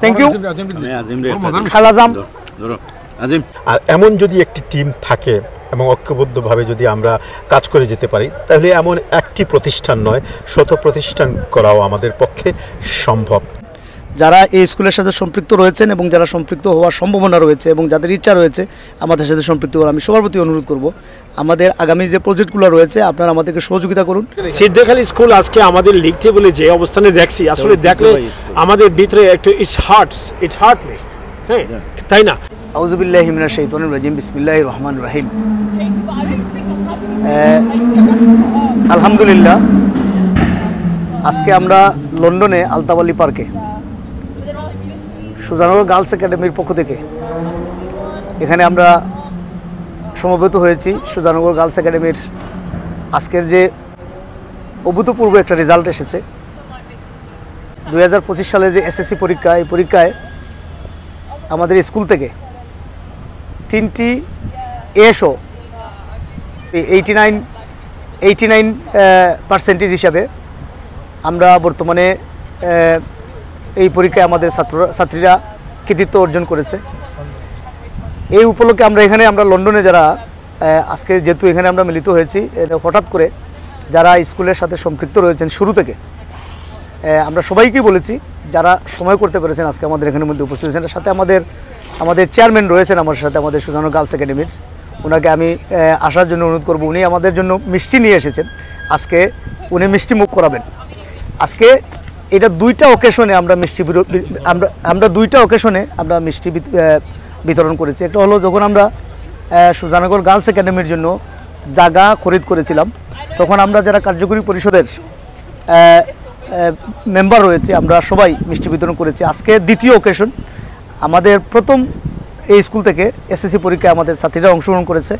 Thank you খালাজাম। আর এমন যদি একটি টিম থাকে এবং ঐক্যবদ্ধভাবে যদি আমরা কাজ করে যেতে পারি, তাহলে এমন একটি প্রতিষ্ঠান নয়, শত প্রতিষ্ঠান করাও আমাদের পক্ষে সম্ভব। যারা এই স্কুলের সাথে সম্পৃক্ত রয়েছেন এবং যারা সম্পৃক্ত হওয়ার সম্ভাবনা রয়েছে এবং যাদের ইচ্ছা রয়েছে আমাদের সাথে সম্পৃক্ত করা, আমি সবার প্রতি অনুরোধ করব আমাদের আগামী যে প্রজেক্টগুলো রয়েছে আপনারা আমাদেরকে সহযোগিতা করুন। সিদ্দিক স্কুল আজকে আমাদের লিগ টেবলে যে অবস্থানে দেখছি, আসলে দেখলে আমাদের ভিতরে একটু ইট হার্ট মি, হ্যাঁ তাই না? আউযু বিল্লাহি মিনাশ শাইতানির রাজিম, বিসমিল্লাহির রহমানির রহিম। আলহামদুলিল্লাহ, আজকে আমরা লন্ডনে আলতাবালি পার্কে সুজানগর গার্লস একাডেমির পক্ষ থেকে এখানে আমরা সমবেত হয়েছি। সুজানগর গার্লস একাডেমির আজকের যে অভূতপূর্ব একটা রেজাল্ট এসেছে, 2025 সালে যে এসএসসি পরীক্ষা, এই পরীক্ষায় আমাদের স্কুল থেকে 3টি এসও 89% হিসাবে আমরা বর্তমানে এই পরীক্ষায় আমাদের ছাত্রীরা কৃতিত্ব অর্জন করেছে। এই উপলক্ষে আমরা লন্ডনে যারা আজকে যেহেতু এখানে আমরা মিলিত হয়েছি, হঠাৎ করে যারা স্কুলের সাথে সম্পৃক্ত রয়েছেন শুরু থেকে, আমরা সবাইকেই বলেছি যারা সময় করতে পেরেছেন আজকে আমাদের এখানের মধ্যে উপস্থিত হয়েছেন। সাথে আমাদের চেয়ারম্যান রয়েছেন আমার সাথে, আমাদের সুজানগর গার্লস একাডেমির, ওনাকে আমি আসার জন্য অনুরোধ করব। উনি আমাদের জন্য মিষ্টি নিয়ে এসেছেন, আজকে উনি মিষ্টি মুখ করাবেন। আজকে এটা দুইটা অকেশনে আমরা মিষ্টি বিতরণ করেছি। একটা হলো যখন আমরা সুজানগর গার্লস একাডেমির জন্য জায়গা খরিদ করেছিলাম, তখন আমরা যারা কার্যকরী পরিষদের মেম্বার রয়েছে আমরা সবাই মিষ্টি বিতরণ করেছি। আজকে দ্বিতীয় অকেশন, আমাদের প্রথম এই স্কুল থেকে এসএসসি পরীক্ষায় আমাদের ছাত্রীরা অংশগ্রহণ করেছে।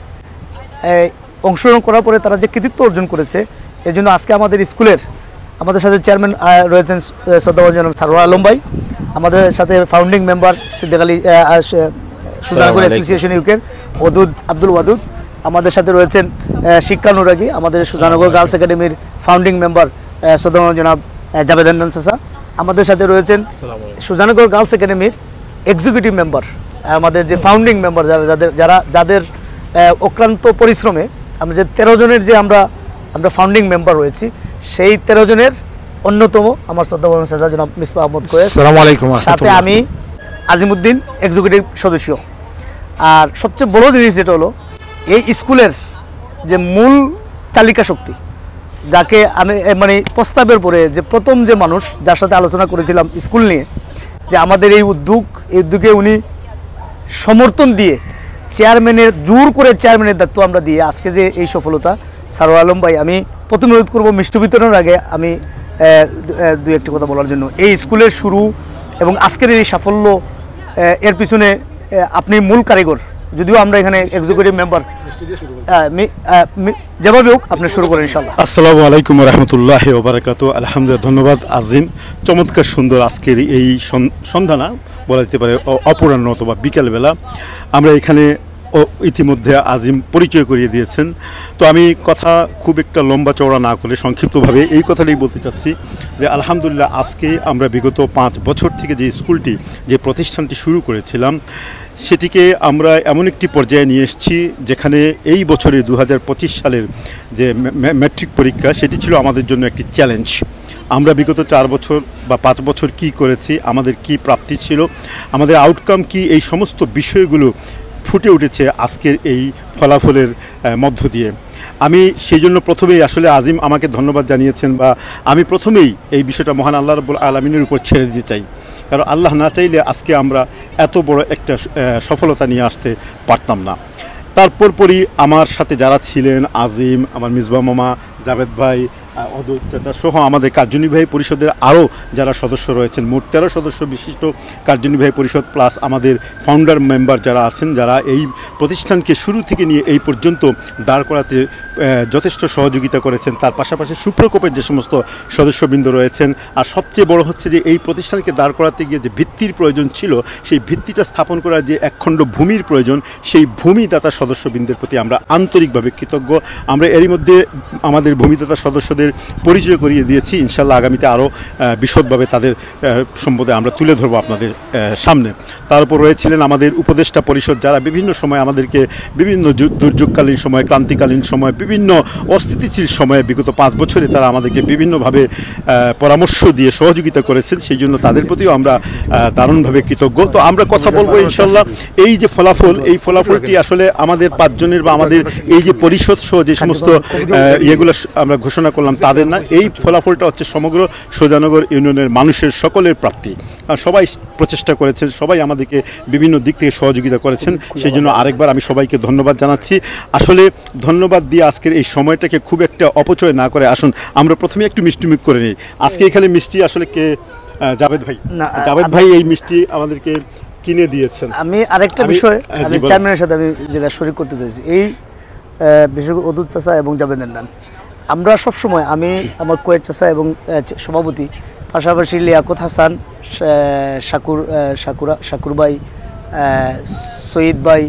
অংশগ্রহণ করার পরে তারা যে কৃতিত্ব অর্জন করেছে, এই জন্য আজকে আমাদের সাথে চেয়ারম্যান রয়েছেন শ্রদ্ধাভাজন সারোয়ার আলম ভাই, আমাদের সাথে founding member Siddique Ali Sujanagar association ইউকের আব্দুল ওয়াদুদ, আমাদের সাথে রয়েছেন শিক্ষানুরাগী আমাদের সুজানগর গার্লস একাডেমির ফাউন্ডিং মেম্বার শ্রদ্ধাভাজন জনাব জাবেদ হান্নান চাচা, আমাদের সাথে রয়েছেন সুজানগর গার্লস একাডেমির এক্সিকিউটিভ মেম্বার, আমাদের যে ফাউন্ডিং মেম্বার যাদের অক্লান্ত পরিশ্রমে আমরা যে 13 জনের যে আমরা ফাউন্ডিং মেম্বার রয়েছি, সেই 13 জনের অন্যতম আমার শ্রদ্ধাভাজন চাচা জনাব মিসবাহ আহমদ কোয়েস, আসসালামু আলাইকুম, সাথে আমি আজিমউদ্দিন এক্সিকিউটিভ সদস্য। আর সবচেয়ে বড় জিনিস যেটা হলো এই স্কুলের যে মূল চালিকা শক্তি, যাকে আমি প্রস্তাবের পরে যে প্রথম যে মানুষ যার সাথে আলোচনা করেছিলাম স্কুল নিয়ে, যে আমাদের এই উদ্যোগে উনি সমর্থন দিয়ে জোর করে চেয়ারম্যানের দায়িত্ব আমরা দিয়ে আজকে যে এই সফলতা, সারোয়ার আলম ভাই, আমি প্রথমে অনুরোধ করবো মিষ্টি বিতরণের আগে আমি দুই একটি কথা বলার জন্য। এই স্কুলের শুরু এবং আজকের এই সাফল্য এর পিছনে আপনি মূল কারিগর, যদিও আমরা এখানে এক্সিকিউটিভ মেম্বার, যেভাবে হোক আপনি শুরু করেন ইনশাআল্লাহ। আসসালামু আলাইকুম রহমতুল্লাহি ওয়া বারাকাতুহু। আলহামদুলিল্লাহ, ধন্যবাদ আজিম। চমৎকার সুন্দর আজকের এই সন্ধ্যা না বলা যেতে পারে অপরাহ্ন অথবা বিকেলবেলা আমরা এখানে ইতিমধ্যে আজিম পরিচয় করিয়ে দিয়েছেন। তো আমি কথা খুব একটা লম্বা চওড়া না করে সংক্ষিপ্তভাবে এই কথাটাই বলতে চাচ্ছি যে আলহামদুলিল্লাহ আজকে আমরা বিগত 5 বছর থেকে যে প্রতিষ্ঠানটি শুরু করেছিলাম, সেটিকে আমরা এমন একটি পর্যায়ে নিয়ে এসেছি যেখানে এই বছরের 2025 সালের যে ম্যাট্রিক পরীক্ষা, সেটি ছিল আমাদের জন্য একটি চ্যালেঞ্জ। আমরা বিগত 4 বছর বা 5 বছর কি করেছি, আমাদের কি প্রাপ্তি ছিল, আমাদের আউটকাম কি, এই সমস্ত বিষয়গুলো ফুটে উঠেছে আজকের এই ফলাফলের মধ্য দিয়ে। আমি সেই জন্য প্রথমেই আসলে আজিম আমাকে ধন্যবাদ জানিয়েছেন, বা আমি প্রথমেই এই বিষয়টা মহান আল্লাহ রাব্বুল আলামিনের উপর ছেড়ে দিতে চাই, কারণ আল্লাহ না চাইলে আজকে আমরা এত বড় একটা সফলতা নিয়ে আসতে পারতাম না। তারপরই আমার সাথে যারা ছিলেন, আজিম, আমার মিসবাহ মামা, জাবেদ ভাই, অদূর চাচা সহ আমাদের কার্যনির্বাহী পরিষদের আরও যারা সদস্য রয়েছেন, মোট 13 সদস্য বিশিষ্ট কার্যনির্বাহী পরিষদ প্লাস আমাদের ফাউন্ডার মেম্বার যারা আছেন, যারা এই প্রতিষ্ঠানকে শুরু থেকে নিয়ে এই পর্যন্ত দাঁড় করাতে যথেষ্ট সহযোগিতা করেছেন, তার পাশাপাশি সুপ্রকোপের যে সমস্ত সদস্যবৃন্দ রয়েছেন। আর সবচেয়ে বড় হচ্ছে যে এই প্রতিষ্ঠানকে দাঁড় করাতে গিয়ে যে ভিত্তির প্রয়োজন ছিল, সেই ভিত্তিটা স্থাপন করার যে একখণ্ড ভূমির প্রয়োজন, সেই ভূমিদাতা সদস্যবৃন্দের প্রতি আমরা আন্তরিকভাবে কৃতজ্ঞ। আমরা এরই মধ্যে আমাদের ভূমিদাতা সদস্যদের আপনাদের পরিচয় করিয়ে দিয়েছি। ইনশাল্লাহ আগামীতে আরও বিশদভাবে তাদের সম্বন্ধে আমরা তুলে ধরবো আপনাদের সামনে। তার উপর রয়েছিলেন আমাদের উপদেষ্টা পরিষদ, যারা বিভিন্ন সময় আমাদেরকে বিভিন্ন দুর্যোগকালীন সময়, ক্রান্তিকালীন সময়, বিভিন্ন অস্থিতিশীল সময়ে বিগত 5 বছরে তারা আমাদেরকে বিভিন্নভাবে পরামর্শ দিয়ে সহযোগিতা করেছেন। সেই জন্য তাদের প্রতিও আমরা দারুণভাবে কৃতজ্ঞ। তো আমরা কথা বলবো ইনশাল্লাহ এই যে ফলাফল, এই ফলাফলটি আসলে আমাদের 5 জনের বা আমাদের এই যে পরিষদ সহ যে সমস্ত ইয়েগুলো আমরা ঘোষণা করলাম তাদের না, এই ফলাফলটা হচ্ছে সমগ্র সোজানগর ইউনিয়নের মানুষের সকলের প্রাপ্তি। সবাই প্রচেষ্টা করেছেন, সবাই আমাদেরকে বিভিন্ন দিক থেকে সহযোগিতা করেছেন। সেই জন্য আরেকবার আমি সবাইকে ধন্যবাদ জানাচ্ছি। আসলে ধন্যবাদ দিয়ে আজকের এই সময়টাকে খুব একটা অপচয় না করে আসুন আমরা প্রথমে একটু মিষ্টিমুখ করে নিই। আজকে এখানে মিষ্টি আসলে কে? জাভেদ ভাই। জাভেদ ভাই এই মিষ্টি আমাদেরকে কিনে দিয়েছেন। আমি আরেকটা বিষয় চেয়ারম্যানের সাথে আমি যেটা শরীর করতে চাইছি, এই বিশেষ করে অদুত চাচা এবং জাভেদ নান, আমরা সবসময় আমি আমার কোয়েট চাচা এবং সভাপতি, পাশাপাশি লিয়াকত হাসান, শাকুর ভাই, সঈদ ভাই,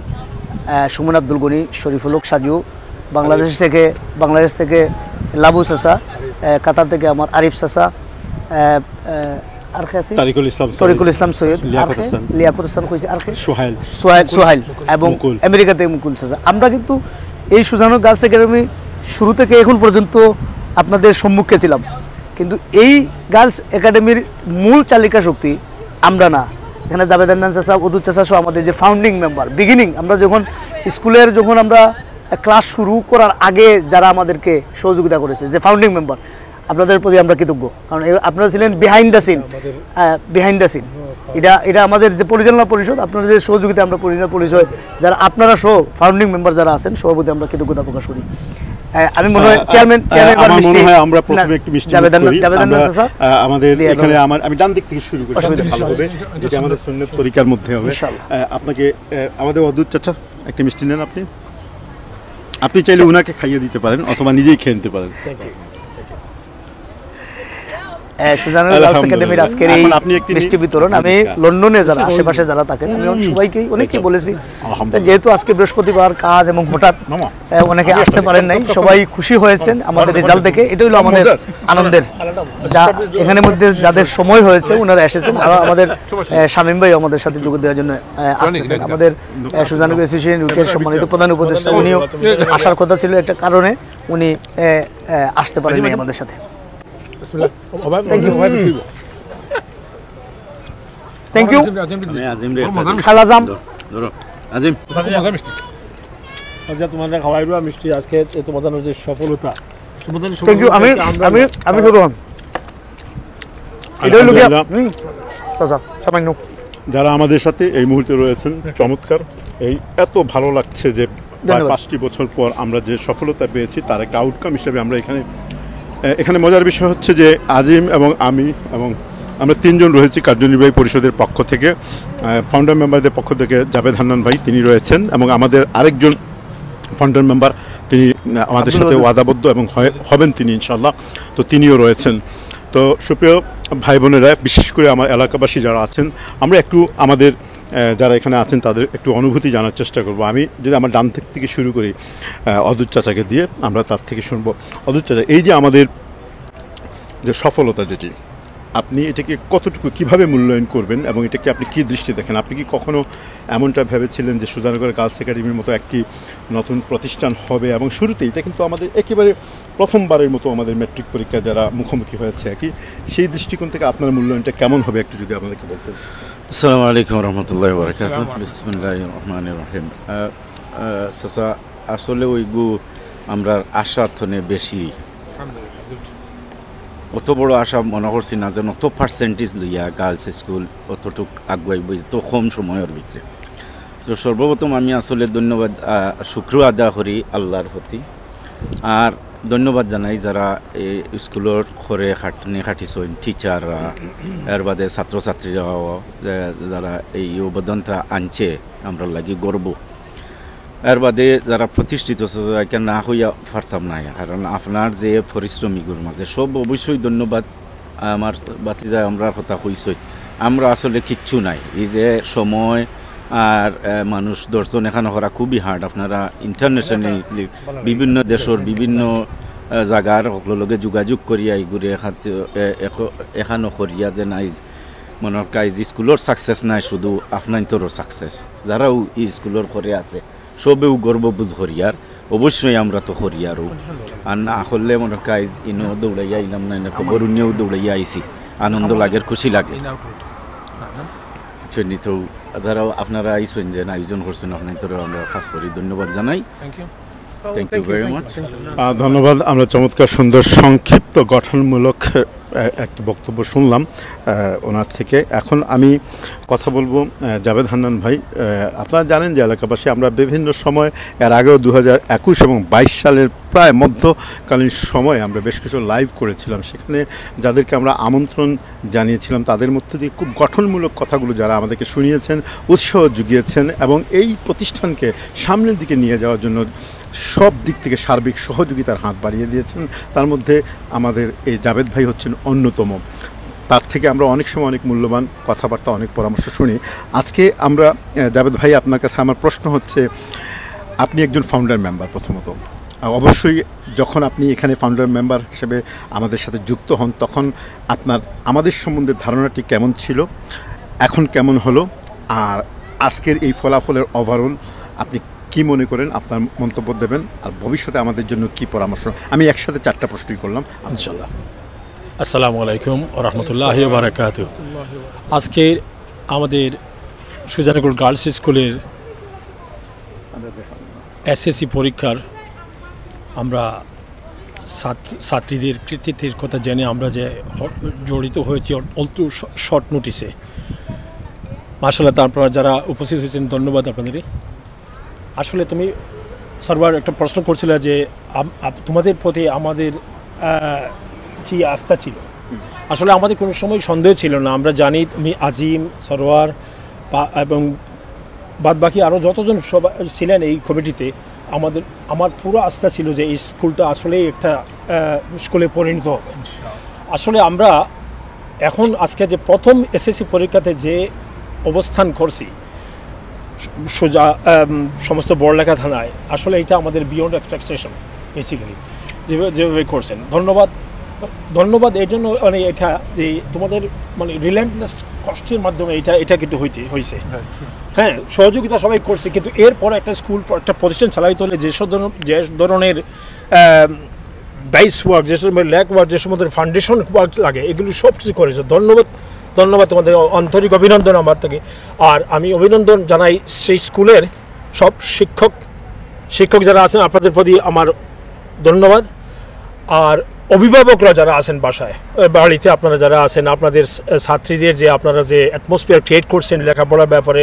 সুমন আব্দুল গনি, শরীফুল হক সাজু, বাংলাদেশ থেকে লাবু চাচা, কাতার থেকে আমার আরিফ চাচা, তরিকুল ইসলাম সৈয়দ, লিয়াকত হাসান কইছে, আর সোহাইল এবং আমেরিকা থেকে মুকুল চাচা। আমরা কিন্তু এই সুজানগর গার্লস একাডেমি শুরু থেকে এখন পর্যন্ত আপনাদের সম্মুখে ছিলাম, কিন্তু এই গার্লস একাডেমির মূল চালিকা শক্তি আমরা না। এখানে জাভেদ হান্নান চাচা, অদুত চাচা সহ আমাদের যে ফাউন্ডিং মেম্বার, বিগিনিং আমরা যখন স্কুলের আমরা ক্লাস শুরু করার আগে যারা আমাদেরকে সহযোগিতা করেছে, যে ফাউন্ডিং মেম্বার, আপনাদের প্রতি আমরা কৃতজ্ঞ। কারণ আপনারা ছিলেন বিহাইন্ড দ্য সিন। এটা আমাদের যে পরিচালনা পরিষদ, আপনাদের যে সহযোগিতা আমরা পরিচালনা পরিষদ যারা আপনারা সহ ফাউন্ডিং মেম্বার যারা আছেন, সবার প্রতি আমরা কৃতজ্ঞতা প্রকাশ করি। আমি মনে হয় চেয়ারম্যান আমরা প্রথমে একটু মিষ্টি আমাদের এখানে আমি ডান দিক থেকে শুরু করি, ভালো হবে, যেটা আমাদের সুন্নাত তরিকার মধ্যে হবে। আপনাকে আমাদের অদুত চাচা একটা মিষ্টি নেন। আপনি চাইলে উনাকে খাইয়ে দিতে পারেন অথবা নিজেই খেয়ে নিতে পারেন। সুজানগর গার্লস একাডেমির আজকের এই মিষ্টি বিতরণ, আমি লন্ডনে যারা আশেপাশে যারা থাকেন, আমি সবাইকে অনেককে বলেছি, যেহেতু আজকে বৃহস্পতিবার কাজ এবং হঠাৎ অনেকে আসতে পারেন নাই, সবাই খুশি হয়েছেন আমাদের রেজাল্ট দেখে। এটা হলো আমাদের আনন্দের। যা এখানে মধ্যে যাদের সময় হয়েছে ওনারা এসেছেন, আর আমাদের শামীম ভাই আমাদের সাথে যোগ দেওয়ার জন্য আসতেছেন। আমাদের সুজানগর অ্যাসোসিয়েশন ইউকের সম্মানিত প্রধান উপদেষ্টা, উনিও আসার কথা ছিল, একটা কারণে উনি আসতে পারেননি আমাদের সাথে। থ্যাংক ইউ খালাজাম। তোমাদের খাওয়াইলো মিষ্টি আজকে তোমাদের যে সফলতা, থ্যাংক ইউ। আমি শুরু হন। যারা আমাদের সাথে এই মুহূর্তে রয়েছেন, চমৎকার, এই এত ভালো লাগছে যে 5টি বছর পর আমরা যে সফলতা পেয়েছি তার একটা আউটকাম হিসেবে আমরা এখানে মজার বিষয় হচ্ছে যে আজিম এবং আমি এবং আমরা 3 জন রয়েছি কার্যনির্বাহী পরিষদের পক্ষ থেকে। ফাউন্ডার মেম্বারদের পক্ষ থেকে জাভেদ হান্নান ভাই তিনি রয়েছেন, এবং আমাদের আরেকজন ফাউন্ডার মেম্বার তিনি আমাদের সাথে ওয়াদাবদ্ধ এবং হবেন তিনি ইনশাল্লাহ, তো তিনিও রয়েছেন। তো সুপ্রিয় ভাই বোনেরা, বিশেষ করে আমার এলাকাবাসী যারা আছেন, আমরা একটু আমাদের যারা এখানে আছেন তাদের একটু অনুভূতি জানার চেষ্টা করব। আমি যদি আমার ডান থেকে শুরু করি, অদুত চাচাকে দিয়ে আমরা তার থেকে শুনবো। অদুত চাচা, এই যে আমাদের যে সফলতা, যেটি আপনি এটাকে কতটুকু কিভাবে মূল্যায়ন করবেন এবং এটাকে আপনি কী দৃষ্টি দেখেন? আপনি কি কখনো এমনটা ভেবেছিলেন যে সুজানগর গার্লস একাডেমির মতো একটি নতুন প্রতিষ্ঠান হবে? এবং শুরুতে এটা কিন্তু আমাদের একেবারে প্রথমবারের মতো আমাদের ম্যাট্রিক পরীক্ষা যারা মুখোমুখি হয়েছে একই, সেই দৃষ্টিকোণ থেকে আপনার মূল্যায়নটা কেমন হবে একটু যদি আমাদেরকে বলতেন। আসসালামু আলাইকুম রহমতুল্লাহি ওয়া বারাকাতুহু। বিসমিল্লাহির রহমানির রহিম। চাচা, আসলে ওইগু আমরা আশার থনে বেশি, অত বড় আশা মনে করছি না যেন অত পার্সেন্টেজ লইয়া গার্লস স্কুল অতটুক আগুয়াইব তো কম সময়ের ভিতরে। তো সর্বপ্রথম আমি আসলে ধন্যবাদ শুক্রিয়া আদা করি আল্লাহর প্রতি, আর ধন্যবাদ জানাই যারা এই স্কুলের ঘরে খাটিছেন, টিচাররা, এর বাদে ছাত্রছাত্রীরাও যারা এই অবদানটা আনছে আমরা লাগি গর্ব। এর বাদে যারা প্রতিষ্ঠিত এখানে না হইয়া পারতাম না, কারণ আপনার যে পরিশ্রমীগুলোর মাঝে সব অবশ্যই ধন্যবাদ। আমার বাতিজা আমরা কথা হইছই, আমরা আসলে কিচ্ছু নাই, এই যে সময় আর মানুষ 10 জন এখানে করা খুবই হার্ড। আপনারা ইন্টারন্যাশনালি বিভিন্ন দেশের বিভিন্ন জাগার সকলের লগে যোগাযোগ করিয়া এইগুলি এখানো করিয়া যে নাই মনের কাজ স্কুলের সাকসেস নাই শুধু আপনাইতরও সাকসেস যারাও এই স্কুলের করে আছে সবেও গর্ববোধ করিয়ার অবশ্যই আমরা তো করিয়ারও আর না করলে মনের কাজ ইনো দৌড়াইয়া ইলাম নাই না বরুণেও দৌড়াইয়া আইসি আনন্দ লাগে খুশি লাগে তো যারাও আপনারা আইসেন যে আয়োজন করছেন আপনাদেরও আমরা খাস করে ধন্যবাদ জানাই। Thank you very much. ধন্যবাদ। আমরা চমৎকার সুন্দর সংক্ষিপ্ত গঠনমূলক একটা বক্তব্য শুনলাম ওনার থেকে। এখন আমি কথা বলবো জাভেদ হান্নান ভাই। আপনারা জানেন যে এলাকাবাসী আমরা বিভিন্ন সময় এর আগেও 2021 এবং 22 সালের প্রায় মধ্যকালীন সময়ে আমরা বেশ কিছু লাইভ করেছিলাম। সেখানে যাদেরকে আমরা আমন্ত্রণ জানিয়েছিলাম তাদের মধ্যে দিয়ে খুব গঠনমূলক কথাগুলো যারা আমাদেরকে শুনিয়েছেন, উৎসাহ জুগিয়েছেন এবং এই প্রতিষ্ঠানকে সামনের দিকে নিয়ে যাওয়ার জন্য সব দিক থেকে সার্বিক সহযোগিতার হাত বাড়িয়ে দিয়েছেন। তার মধ্যে আমাদের এই জাভেদ ভাই হচ্ছেন অন্যতম। তার থেকে আমরা অনেক সময় অনেক মূল্যবান কথাবার্তা, অনেক পরামর্শ শুনি। আজকে আমরা জাভেদ ভাই আপনার কাছে আমার প্রশ্ন হচ্ছে, আপনি একজন ফাউন্ডার মেম্বার প্রথমত। অবশ্যই যখন আপনি এখানে ফাউন্ডার মেম্বার হিসেবে আমাদের সাথে যুক্ত হন তখন আপনার আমাদের সম্বন্ধে ধারণাটি কেমন ছিল, এখন কেমন হলো, আর আজকের এই ফলাফলের ওভারঅল আপনি কি মনে করেন, আপনার মন্তব্য দেবেন, আর ভবিষ্যতে আমাদের জন্য কি পরামর্শ। আমি একসাথে 4টা প্রশ্নই করলাম ইনশাআল্লাহ। আসসালামু আলাইকুম ওয়া রাহমাতুল্লাহি ওয়া বারাকাতুহু। আজকে আমাদের সুজানগর গার্লস স্কুলের এসএসসি পরীক্ষার আমরা ছাত্রীদের কৃতিত্বের কথা জেনে আমরা যে জড়িত হয়েছি অল্প শর্ট নোটিসে, মাশাআল্লাহ। তারপর যারা উপস্থিত হয়েছেন ধন্যবাদ আপনাদের। আসলে তুমি সরবার একটা প্রশ্ন করছিলে যে তোমাদের প্রতি আমাদের কি আস্থা ছিল। আসলে আমাদের কোনো সময় সন্দেহ ছিল না। আমরা জানি তুমি আজিম, সরওয়ার এবং বাদবাকি আরও যতজন সবাই ছিলেন এই কমিটিতে, আমার পুরো আস্থা ছিল যে এই স্কুলটা আসলেই একটা স্কুলে পরিণত হবে। আসলে আমরা এখন আজকে যে প্রথম এসএসসি পরীক্ষাতে যে অবস্থান করছি সোজা সমস্ত বড়লেখা থানায়, আসলে এটা আমাদের বিয়ন্ড এক্সপেকটেশন বেসিক্যালি যেভাবে করছেন। ধন্যবাদ এর জন্য, মানে এটা যে তোমাদের মানে রিল্যান্টনেস কষ্টের মাধ্যমে এটা কিন্তু হয়েছে। হ্যাঁ, সহযোগিতা সবাই করছে, কিন্তু এরপর একটা স্কুল একটা প্রতিষ্ঠান চালাইতে হলে যে ধরনের বেস ওয়ার্ক, যে সময় ল্যাক ওয়ার্ক, যে সময় ফাউন্ডেশন ওয়ার্ক লাগে, এগুলো সব কিছু করেছে। ধন্যবাদ তোমাদের, আন্তরিক অভিনন্দন আমার থেকে। আর আমি অভিনন্দন জানাই সেই স্কুলের সব শিক্ষক যারা আছেন, আপনাদের প্রতি আমার ধন্যবাদ। আর অভিভাবকরা যারা আছেন বাড়িতে আপনারা যারা আছেন, আপনাদের ছাত্রীদের যে আপনারা যে অ্যাটমসফিয়ার ক্রিয়েট করছেন লেখাপড়ার ব্যাপারে,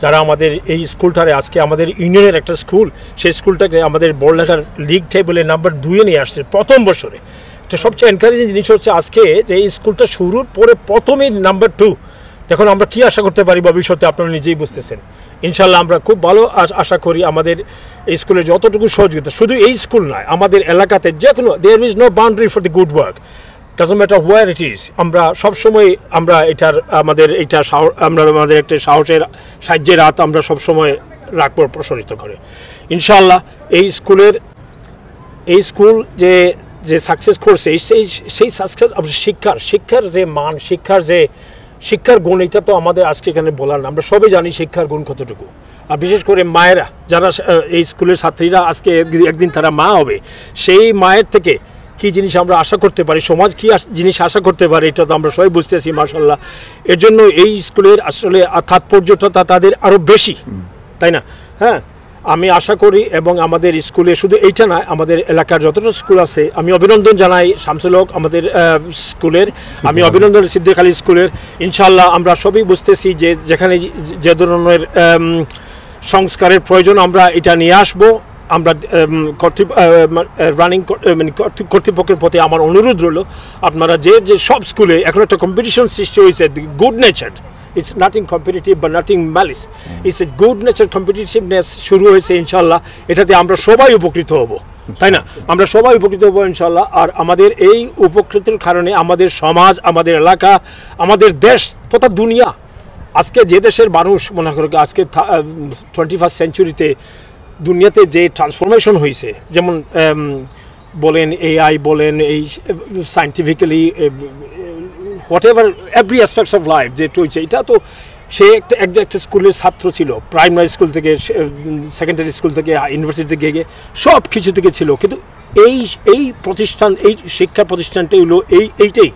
যারা আমাদের এই স্কুলটারে আজকে আমাদের ইউনিয়নের একটা স্কুল, সেই স্কুলটাকে আমাদের বড়লেখার লিগ টেবিলে নাম্বার 2-এ নিয়ে আসছে প্রথম বছরে। এটা সবচেয়ে এনকারেজিং জিনিস হচ্ছে আজকে যে এই স্কুলটা শুরুর পরে প্রথমেই নাম্বার 2। দেখুন আমরা কি আশা করতে পারি ভবিষ্যতে, আপনারা নিজেই বুঝতেছেন। ইনশাল্লাহ আমরা খুব ভালো আশা করি আমাদের এই স্কুলের যতটুকু সহযোগিতা, শুধু এই স্কুল নয়, আমাদের এলাকাতে যে কোনো, there is no boundary for the good work, doesn't matter where it is. আমরা সবসময় আমাদের একটা সাহসের সাহায্যের হাত আমরা সবসময় রাখবো প্রসারিত করে। ইনশাল্লাহ এই স্কুল যে সাকসেস করছে, সেই সাকসেস শিক্ষার যে মান, শিক্ষার গুণ, এটা তো আমাদের আজকে এখানে বলার না। আমরা সবাই জানি শিক্ষার গুণ কতটুকু। আর বিশেষ করে মায়েরা, যারা এই স্কুলের ছাত্রীরা আজকে একদিন তারা মা হবে, সেই মায়ের থেকে কী জিনিস আমরা আশা করতে পারি, সমাজ কী জিনিস আশা করতে পারে, এটা তো আমরা সবাই বুঝতেছি মাশাআল্লাহ। এর জন্য এই স্কুলের আসলে তাৎপর্যটা তাদের আরও বেশি, তাই না? হ্যাঁ, আমি আশা করি, এবং আমাদের স্কুলে শুধু এইটা নয়, আমাদের এলাকার যতটা স্কুল আছে, আমি অভিনন্দন জানাই শামসুল হক আমাদের স্কুলের, আমি অভিনন্দন সিদ্দিক আলী স্কুলের। ইনশাআল্লাহ আমরা সবই বুঝতেছি যে যেখানে যে ধরনের সংস্কারের প্রয়োজন আমরা এটা নিয়ে আসবো। আমরা কর্তৃপক্ষের প্রতি আমার অনুরোধ রইল, আপনারা যে সব স্কুলে এখন একটা কম্পিটিশন সৃষ্টি হয়েছে, good nature, it's nothing competitive but nothing malice, it's a good nature competitiveness শুরু হয়েছে। ইনশাআল্লাহ এটাতে আমরা সবাই উপকৃত হব, তাই না? আমরা সবাই উপকৃত হব ইনশাআল্লাহ। আর আমাদের এই উপকৃতির কারণে আমাদের সমাজ, আমাদের এলাকা, আমাদের দেশ তথা দুনিয়া, আজকে যে দেশের মানুষ মনে করে আজকে 21st সেঞ্চুরিতে দুনিয়াতে যে ট্রান্সফরমেশন হয়েছে, যেমন বলেন, এআই বলেন, এই scientifically what ever every aspects of life যে চলছে, এটা তো সে একটা স্কুলের ছাত্র ছিল, প্রাইমারি স্কুল থেকে সেকেন্ডারি স্কুল থেকে ইউনিভার্সিটি থেকে সব কিছু থেকে ছিল, কিন্তু এই প্রতিষ্ঠান, এই শিক্ষা প্রতিষ্ঠানটাই হলো এইটাই,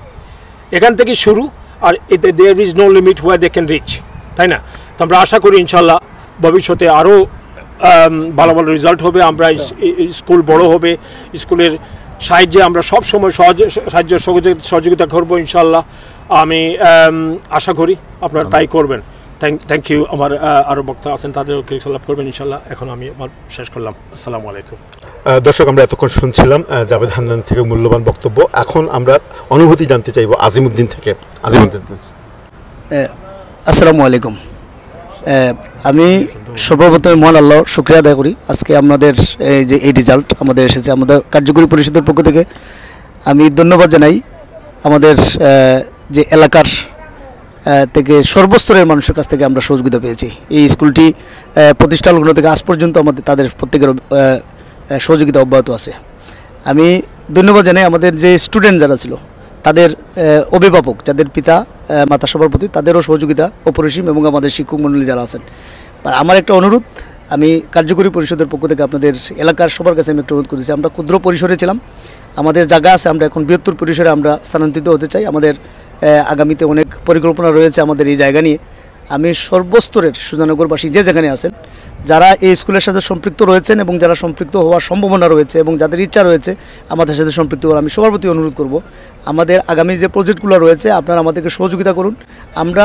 এখান থেকে শুরু, আর এতে there is no limit where they can reach, তাই না? তো আমরা আশা করি ইনশাল্লাহ ভবিষ্যতে আরও ভালো ভালো রেজাল্ট হবে, আমরা স্কুল বড় হবে, স্কুলের সাহায্যে আমরা সব সময় সাহায্য সহযোগিতা করবো ইনশাল্লাহ। আমি আশা করি আপনারা তাই করবেন। Thank you. আমার আরও বক্তা আছেন, তাদেরকে লাভ করবেন ইনশাল্লাহ। এখন আমি আমার শেষ করলাম। আসসালামু আলাইকুম। দর্শক, আমরা এতক্ষণ শুনছিলাম জাভেদ হান্নান থেকে মূল্যবান বক্তব্য। এখন আমরা অনুভূতি জানতে চাইব আজিমউদ্দিন থেকে। আজিমউদ্দিন, আসসালামু আলাইকুম। আমি সর্বপ্রথমে মহান আল্লাহর শুকরিয়া আদায় করি, আজকে আমাদের যে এই রেজাল্ট আমাদের এসেছে, আমাদের কার্যকরী পরিষদের পক্ষ থেকে আমি ধন্যবাদ জানাই। আমাদের যে এলাকার থেকে সর্বস্তরের মানুষের কাছ থেকে আমরা সহযোগিতা পেয়েছি। এই স্কুলটি প্রতিষ্ঠা লগ্ন থেকে আজ পর্যন্ত আমাদের তাদের প্রত্যেকের সহযোগিতা অব্যাহত আছে। আমি ধন্যবাদ জানাই আমাদের যে স্টুডেন্ট যারা ছিল, তাদের অভিভাবক, যাদের পিতা মাতা সবার প্রতি তাদেরও সহযোগিতা অপরিসীম, এবং আমাদের শিক্ষক মণ্ডলী যারা আছেন। আমার একটা অনুরোধ, আমি কার্যকরী পরিষদের পক্ষ থেকে আপনাদের এলাকার সবার কাছে আমি একটা অনুরোধ করেছি। আমরা ক্ষুদ্র পরিসরে ছিলাম, আমাদের জায়গা আছে, আমরা এখন বৃহত্তর পরিসরে আমরা স্থানান্তরিত হতে চাই। আমাদের আগামীতে অনেক পরিকল্পনা রয়েছে আমাদের এই জায়গা নিয়ে। আমি সর্বস্তরের সুজানগরবাসী যে যেখানে আছেন, যারা এই স্কুলের সাথে সম্পৃক্ত রয়েছেন এবং যারা সম্পৃক্ত হওয়ার সম্ভাবনা রয়েছে এবং যাদের ইচ্ছা রয়েছে আমাদের সাথে সম্পৃক্ত হওয়ার, আমি সবার প্রতি অনুরোধ করব, আমাদের আগামী যে প্রজেক্টগুলো রয়েছে আপনারা আমাদেরকে সহযোগিতা করুন। আমরা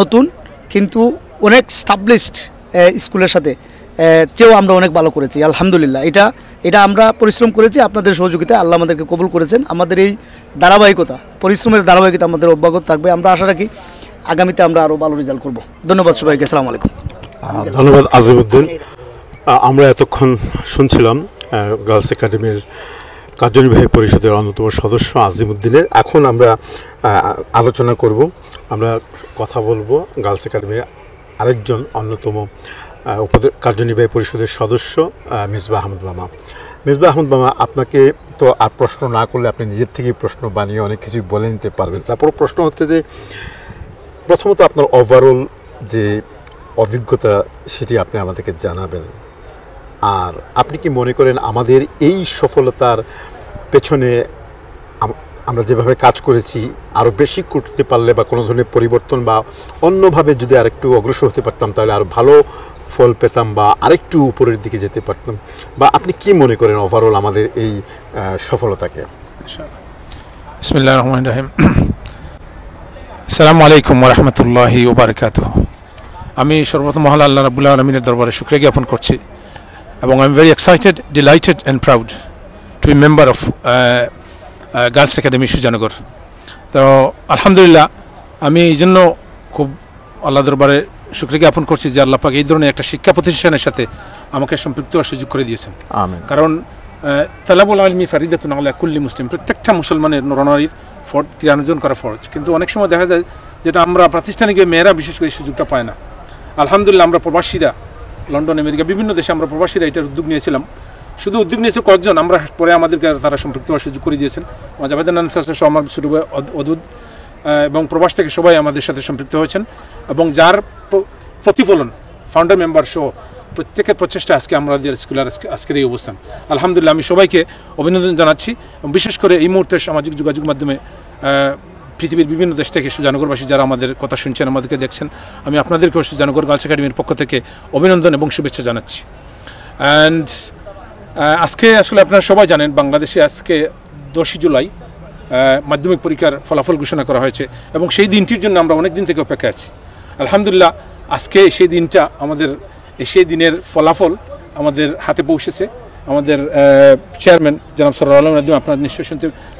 নতুন কিন্তু অনেক স্টাবলিশড স্কুলের সাথে চেয়েও আমরা অনেক ভালো করেছি, আলহামদুলিল্লাহ। এটা আমরা পরিশ্রম করেছি, আপনাদের সহযোগিতায় আল্লাহ আমাদেরকে কবুল করেছেন। আমাদের এই ধারাবাহিকতা, পরিশ্রমের ধারাবাহিকতা আমাদের অব্যাহত থাকবে। আমরা আশা রাখি আগামীতে আমরা আরও ভালো রেজাল্ট করব। ধন্যবাদ সবাইকে। আসসালামু আলাইকুম। ধন্যবাদ আজিমউদ্দিন। আমরা এতক্ষণ শুনছিলাম গার্লস একাডেমির কার্যনির্বাহী পরিষদের অন্যতম সদস্য আজিমউদ্দিনের। এখন আমরা আলোচনা করব, আমরা কথা বলবো গার্লস একাডেমির আরেকজন অন্যতম কার্যনির্বাহী পরিষদের সদস্য মিসবাহ আহমদ মামা। মিসবাহ আহমদ মামা, আপনাকে তো আর প্রশ্ন না করলে আপনি নিজের থেকেই প্রশ্ন বানিয়ে অনেক কিছুই বলে নিতে পারবেন। তারপর প্রশ্ন হচ্ছে যে, প্রথমত আপনার ওভারঅল যে অভিজ্ঞতা সেটি আপনি আমাদেরকে জানাবেন। আর আপনি কি মনে করেন আমাদের এই সফলতার পেছনে আমরা যেভাবে কাজ করেছি আরও বেশি করতে পারলে বা কোনো ধরনের পরিবর্তন বা অন্যভাবে যদি আরেকটু অগ্রসর হতে পারতাম তাহলে আরও ভালো ফল পেতাম বা আরেকটু উপরের দিকে যেতে পারতাম, বা আপনি কি মনে করেন ওভারঅল আমাদের এই সফলতাকে? বিসমিল্লাহির রহমানির রহিম। আসসালামু আলাইকুম ওয়া রাহমাতুল্লাহি ওয়া বারাকাতুহু। আমি সর্বপ্রথম মহান আল্লাহ রাব্বুল আলামিনের দরবারে শুকরিয়া জ্ঞাপন করছি, এবং I am very excited, delighted and proud to be member of Girls Academy Sujanagar. তো আলহামদুলিল্লাহ, আমি এই জন্য খুব আল্লাহ দরবারে শুকরিয়া জ্ঞাপন করছি যে আল্লাহ পাক এই ধরনের একটা শিক্ষা প্রতিষ্ঠানের সাথে আমাকে সম্পৃক্ত হওয়ার সুযোগ করে দিয়েছেন। আমিন। কারণ তালাবুল আলমি ফারিদাতুন আলা কুল্লি মুসলিম, প্রত্যেকটা মুসলমানের নরনারীর জ্ঞান অর্জন করা ফরজ। কিন্তু অনেক সময় দেখা যায় যেটা আমরা প্রাতিষ্ঠানিক মেয়েরা বিশেষ করে সুযোগটা পায় না। আলহামদুলিল্লাহ, আমরা প্রবাসীরা লন্ডন, আমেরিকা, বিভিন্ন দেশে আমরা প্রবাসীরা এটার উদ্যোগ নিয়েছিলাম। শুধু উদ্যোগ নিয়েছে কয়েকজন, আমরা পরে আমাদেরকে তারা সম্পৃক্ত হওয়ার সুযোগ করে দিয়েছেন। জাভেদ হান্নান স্যার, আমার ছোটো ভাই অদুদ এবং প্রবাস থেকে সবাই আমাদের সাথে সম্পৃক্ত হয়েছেন, এবং যার প্রতিফলন ফাউন্ডার মেম্বার সহ প্রত্যেকের প্রচেষ্টা আজকে আমাদের স্কুলের আজকের এই অবস্থান। আলহামদুলিল্লাহ, আমি সবাইকে অভিনন্দন জানাচ্ছি, এবং বিশেষ করে এই মুহূর্তে সামাজিক যোগাযোগ মাধ্যমে পৃথিবীর বিভিন্ন দেশ থেকে সুজানগরবাসী যারা আমাদের কথা শুনছেন, আমাদেরকে দেখছেন, আমি আপনাদেরকেও সুজানগর গার্লস একাডেমির পক্ষ থেকে অভিনন্দন এবং শুভেচ্ছা জানাচ্ছি। অ্যান্ড আজকে আসলে আপনারা সবাই জানেন, বাংলাদেশে আজকে 10 জুলাই মাধ্যমিক পরীক্ষার ফলাফল ঘোষণা করা হয়েছে, এবং সেই দিনটির জন্য আমরা অনেক দিন থেকে অপেক্ষা আছি। আলহামদুলিল্লাহ, আজকে সেই দিনটা আমাদের, সেই দিনের ফলাফল আমাদের হাতে পৌঁছেছে। আমাদের চেয়ারম্যান জনাব সরওয়ার আলম নাদিম, আপনারা নিশ্চয়ই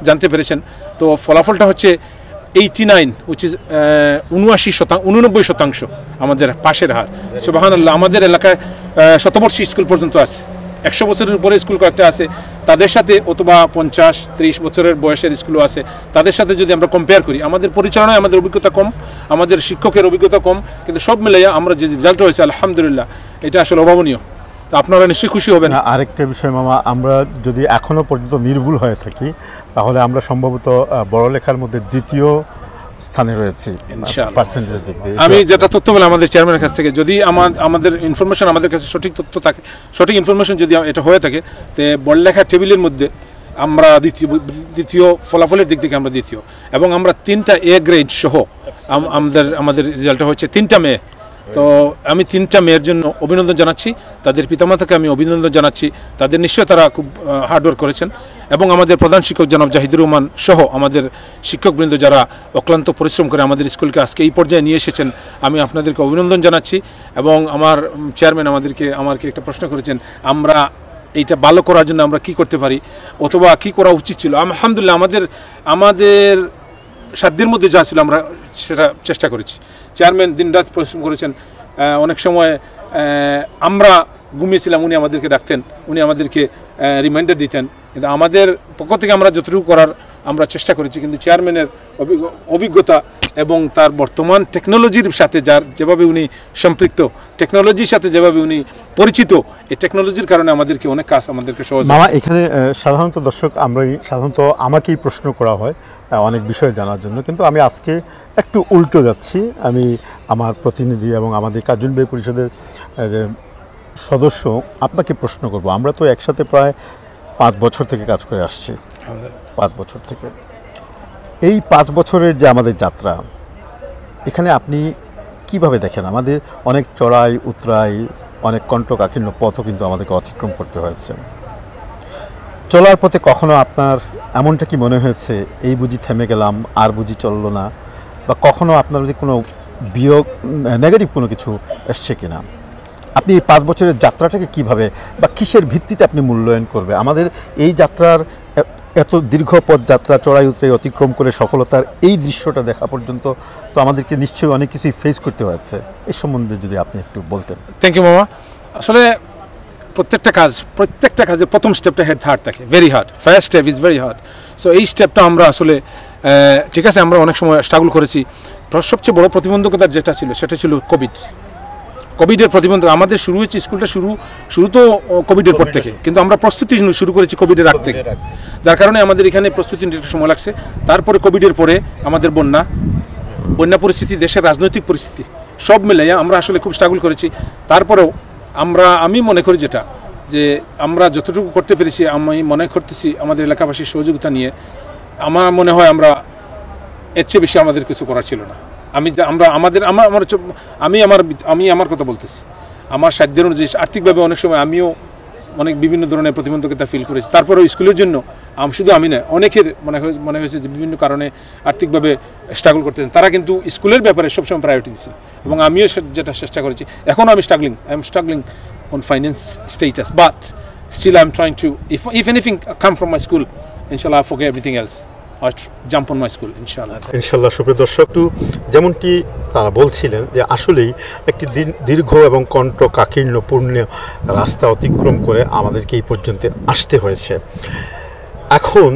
জানতে পেরেছেন। তো ফলাফলটা হচ্ছে 89, উইচ ইজ 89% আমাদের পাশের হার। সুবহানাল্লাহ, আমাদের এলাকায় শতবর্ষী স্কুল পর্যন্ত আছে, 100 বছরের উপরে স্কুল কয়েকটা আছে, তাদের সাথে অথবা 50-30 বছরের বয়সের স্কুলও আছে, তাদের সাথে যদি আমরা কম্পেয়ার করি, আমাদের পরিচালনায় আমাদের অভিজ্ঞতা কম, আমাদের শিক্ষকের অভিজ্ঞতা কম, কিন্তু সব মিলাইয়া আমরা যে রেজাল্ট হয়েছে আলহামদুলিল্লাহ, এটা আসলে অভাবনীয়। তো আপনারা নিশ্চয়ই খুশি হবেন। না, আরেকটা বিষয় মামা, আমরা যদি এখনো পর্যন্ত নির্ভুল হয়ে থাকি তাহলে আমরা সম্ভবত বড়লেখার মধ্যে দ্বিতীয় স্থানে রয়েছি ইনশাআল্লাহ। পার্সেন্টেজের দিক দিয়ে। আমি যেটা তথ্য পেলাম আমাদের চেয়ারম্যানের কাছ থেকে, যদি আমাদের ইনফরমেশন আমাদের কাছে সঠিক তথ্য থাকে, সঠিক ইনফরমেশন যদি এটা হয়ে থাকে, তো বড়লেখা টেবিলের মধ্যে আমরা দ্বিতীয় ফলাফলের দিক থেকে আমরা দ্বিতীয়, এবং আমরা 3টা এ গ্রেড সহ আমাদের রেজাল্টটা হচ্ছে 3টা মেয়ে। তো আমি 3টা মেয়ের জন্য অভিনন্দন জানাচ্ছি, তাদের পিতামাতাকে আমি অভিনন্দন জানাচ্ছি, তাদের নিশ্চয় তারা খুব হার্ডওয়ার্ক করেছেন, এবং আমাদের প্রধান শিক্ষক জনাব জাহিদুর রহমান সহ আমাদের শিক্ষকবৃন্দ যারা অক্লান্ত পরিশ্রম করে আমাদের স্কুলকে আজকে এই পর্যায়ে নিয়ে এসেছেন, আমি আপনাদেরকে অভিনন্দন জানাচ্ছি। এবং আমার চেয়ারম্যান আমাকে একটা প্রশ্ন করেছেন, আমরা এইটা ভালো করার জন্য আমরা কি করতে পারি অথবা কি করা উচিত ছিল। আলহামদুলিল্লাহ আমাদের সাধ্যের মধ্যে যা ছিল আমরা সেটা চেষ্টা করেছি। চেয়ারম্যান দিনরাত পরিশ্রম করেছেন, অনেক সময় আমরা ঘুমিয়েছিলাম, উনি আমাদেরকে ডাকতেন, উনি আমাদেরকে রিমাইন্ডার দিতেন, কিন্তু আমাদের পক্ষ থেকে আমরা যতটুকু করার আমরা চেষ্টা করেছি। কিন্তু চেয়ারম্যানের অভিজ্ঞতা এবং তার বর্তমান টেকনোলজির সাথে যেভাবে উনি সম্পৃক্ত, টেকনোলজির সাথে যেভাবে উনি পরিচিত, এই টেকনোলজির কারণে আমাদেরকে অনেক কাজ আমাদেরকে সহজ। মামা, এখানে সাধারণত দর্শক সাধারণত আমাকেই প্রশ্ন করা হয় অনেক বিষয় জানার জন্য, কিন্তু আমি আজকে একটু উল্টো যাচ্ছি। আমি আমার প্রতিনিধি এবং আমাদের কার্যনির্বাহী পরিষদের সদস্য আপনাকে প্রশ্ন করব। আমরা তো একসাথে প্রায় 5 বছর থেকে কাজ করে আসছি, 5 বছর থেকে। এই 5 বছরের যে আমাদের যাত্রা, এখানে আপনি কিভাবে দেখেন? আমাদের অনেক চড়াই উতরাই, অনেক কণ্টকাকীর্ণ পথও কিন্তু আমাদেরকে অতিক্রম করতে হয়েছে। চলার পথে কখনো আপনার এমনটা কি মনে হয়েছে এই বুঝি থেমে গেলাম, আর বুঝি চললো না, বা কখনো আপনার যদি কোনো বিয়োগ, নেগেটিভ কোনো কিছু এসছে কিনা? আপনি এই 5 বছরের যাত্রাটাকে কিভাবে বা কিসের ভিত্তিতে আপনি মূল্যায়ন করবে? আমাদের এই যাত্রার এত দীর্ঘ পথ যাত্রা, চড়াই উতরাই অতিক্রম করে সফলতার এই দৃশ্যটা দেখা পর্যন্ত তো আমাদেরকে নিশ্চয়ই অনেক কিছুই ফেস করতে হয়েছে। এই সম্বন্ধে যদি আপনি একটু বলতেন। থ্যাংক ইউ মামা। আসলে প্রত্যেকটা কাজে প্রথম স্টেপটা হার্ড থাকে, very hard. First step is very hard. So এই স্টেপটা আমরা আসলে ঠিক আছে, আমরা অনেক সময় স্ট্রাগল করেছি। সবচেয়ে বড় প্রতিবন্ধকতা যেটা ছিল সেটা ছিল কোভিডের প্রতিবন্ধক। আমাদের শুরু হয়েছে স্কুলটা শুরু তো কোভিডের পর থেকে, কিন্তু আমরা প্রস্তুতি শুরু করেছি কোভিডের আগ থেকে, যার কারণে আমাদের এখানে প্রস্তুতি নিতে একটু সময় লাগছে। তারপরে কোভিডের পরে আমাদের বন্যা পরিস্থিতি, দেশের রাজনৈতিক পরিস্থিতি সব মিলিয়ে আমরা আসলে খুব স্ট্রাগল করেছি। তারপরেও আমি মনে করি যে আমরা যতটুকু করতে পেরেছি, আমি মনে করতেছি আমাদের এলাকাবাসীর সহযোগিতা নিয়ে, আমার মনে হয় আমরা এর চেয়ে বেশি আমাদের কিছু করার ছিল না। আমি আমার কথা বলতেছি, আমার সাধ্যের অনুযায়ী আর্থিকভাবে অনেক সময় আমিও অনেক বিভিন্ন ধরনের প্রতিবন্ধকতা ফিল করেছি। তারপরেও স্কুলের জন্য শুধু আমি না, অনেকের মনে হয়েছে যে বিভিন্ন কারণে আর্থিকভাবে স্ট্রাগল করতেছেন, তারা কিন্তু স্কুলের ব্যাপারে সবসময় প্রায়োরিটি দিচ্ছেন, এবং আমিও যেটা চেষ্টা করেছি। এখন আমি struggling on finance status, but still I'm trying to, if anything come from my school, inshallah I forget everything else. I jump on my school, inshallah. ইনশাল্লাহ। সুপ্রিয় দর্শক, যেমনটি তারা বলছিলেন যে আসলেই একটি দীর্ঘ এবং কণ্টকাকীর্ণপূর্ণ রাস্তা অতিক্রম করে আমাদেরকে এই পর্যন্ত আসতে হয়েছে। এখন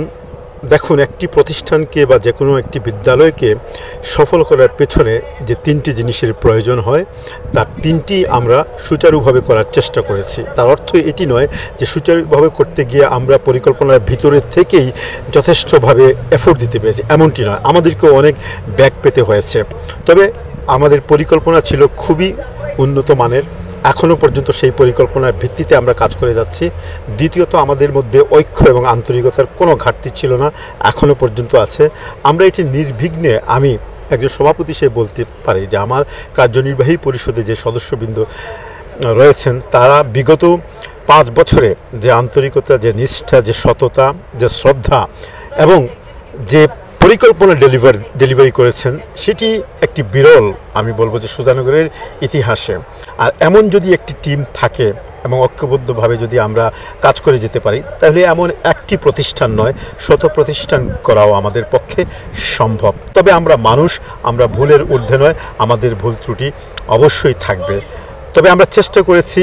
দেখুন, একটি প্রতিষ্ঠানকে বা যে কোনো একটি বিদ্যালয়কে সফল করার পেছনে যে 3টি জিনিসের প্রয়োজন হয়, তার 3টি আমরা সুচারুভাবে করার চেষ্টা করেছি। তার অর্থ এটি নয় যে সুচারুভাবে করতে গিয়ে আমরা পরিকল্পনার ভিতরে থেকেই যথেষ্টভাবে এফোর্ট দিতে পেরেছি, এমনটি নয়। আমাদেরকেও অনেক ব্যাক পেতে হয়েছে, তবে আমাদের পরিকল্পনা ছিল খুবই উন্নত মানের। এখনও পর্যন্ত সেই পরিকল্পনার ভিত্তিতে আমরা কাজ করে যাচ্ছি। দ্বিতীয়ত, আমাদের মধ্যে ঐক্য এবং আন্তরিকতার কোনো ঘাটতি ছিল না, এখনও পর্যন্ত আছে। আমরা এটি নির্বিঘ্নে, আমি একজন সভাপতি হিসেবে বলতে পারি যে আমার কার্যনির্বাহী পরিষদে যে সদস্যবৃন্দ রয়েছেন, তারা বিগত 5 বছরে যে আন্তরিকতা, যে নিষ্ঠা, যে সততা, যে শ্রদ্ধা এবং যে পরিকল্পনা ডেলিভারি করেছেন, সেটি একটি বিরল, আমি বলবো যে সুজানগরের ইতিহাসে। আর এমন যদি একটি টিম থাকে এবং ঐক্যবদ্ধভাবে যদি আমরা কাজ করে যেতে পারি, তাহলে এমন একটি প্রতিষ্ঠান নয়, শত প্রতিষ্ঠান করাও আমাদের পক্ষে সম্ভব। তবে আমরা মানুষ, আমরা ভুলের ঊর্ধ্বে নয়, আমাদের ভুল ত্রুটি অবশ্যই থাকবে। তবে আমরা চেষ্টা করেছি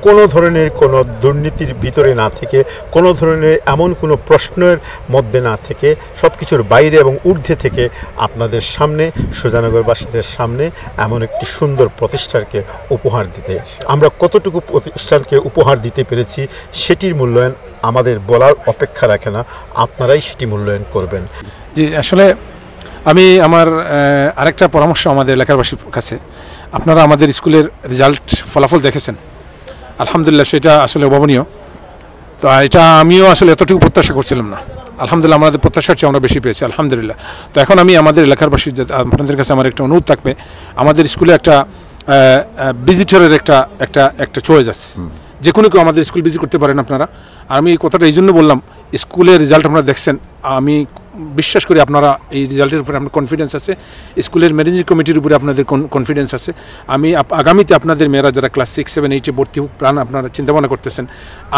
কোনো ধরনের কোনো দুর্নীতির ভিতরে না থেকে, কোনো ধরনের এমন কোনো প্রশ্নের মধ্যে না থেকে, সব কিছুর বাইরে এবং ঊর্ধ্বে থেকে আপনাদের সামনে, সুজানগরবাসীদের সামনে এমন একটি সুন্দর প্রতিষ্ঠানকে উপহার দিতে, আমরা কতটুকু প্রতিষ্ঠানকে উপহার দিতে পেরেছি সেটির মূল্যায়ন আমাদের বলার অপেক্ষা রাখে না, আপনারাই সেটি মূল্যায়ন করবেন। জি, আসলে আমি আমার আরেকটা পরামর্শ আমাদের এলাকাবাসীর কাছে, আপনারা আমাদের স্কুলের রেজাল্ট ফলাফল দেখেছেন, আলহামদুলিল্লাহ সেটা আসলে অভাবনীয়। তো এটা আমিও আসলে এতটুকু প্রত্যাশা করছিলাম না, আলহামদুলিল্লাহ আমাদের প্রত্যাশার চেয়ে আমরা বেশি পেয়েছি, আলহামদুলিল্লাহ। তো এখন আমি আমাদের এলাকাবাসীর আপনাদের কাছে আমার একটা অনুরোধ থাকবে, আমাদের স্কুলে একটা ভিজিটরের একটা চয়েস আছে, যে কোনো কেউ আমাদের স্কুল ভিজিট করতে পারেন আপনারা। আমি এই কথাটা এই জন্য বললাম, স্কুলের রেজাল্ট আপনারা দেখছেন, আমি বিশ্বাস করি আপনারা এই রেজাল্টের উপরে আপনার কনফিডেন্স আছে, স্কুলের ম্যানেজিং কমিটির উপরে আপনাদের কনফিডেন্স আছে। আমি আগামীতে আপনাদের মেয়েরা যারা ক্লাস 6, 7, 8-এ ভর্তি হোক প্ল্যান আপনারা চিন্তাভাবনা করতেছেন,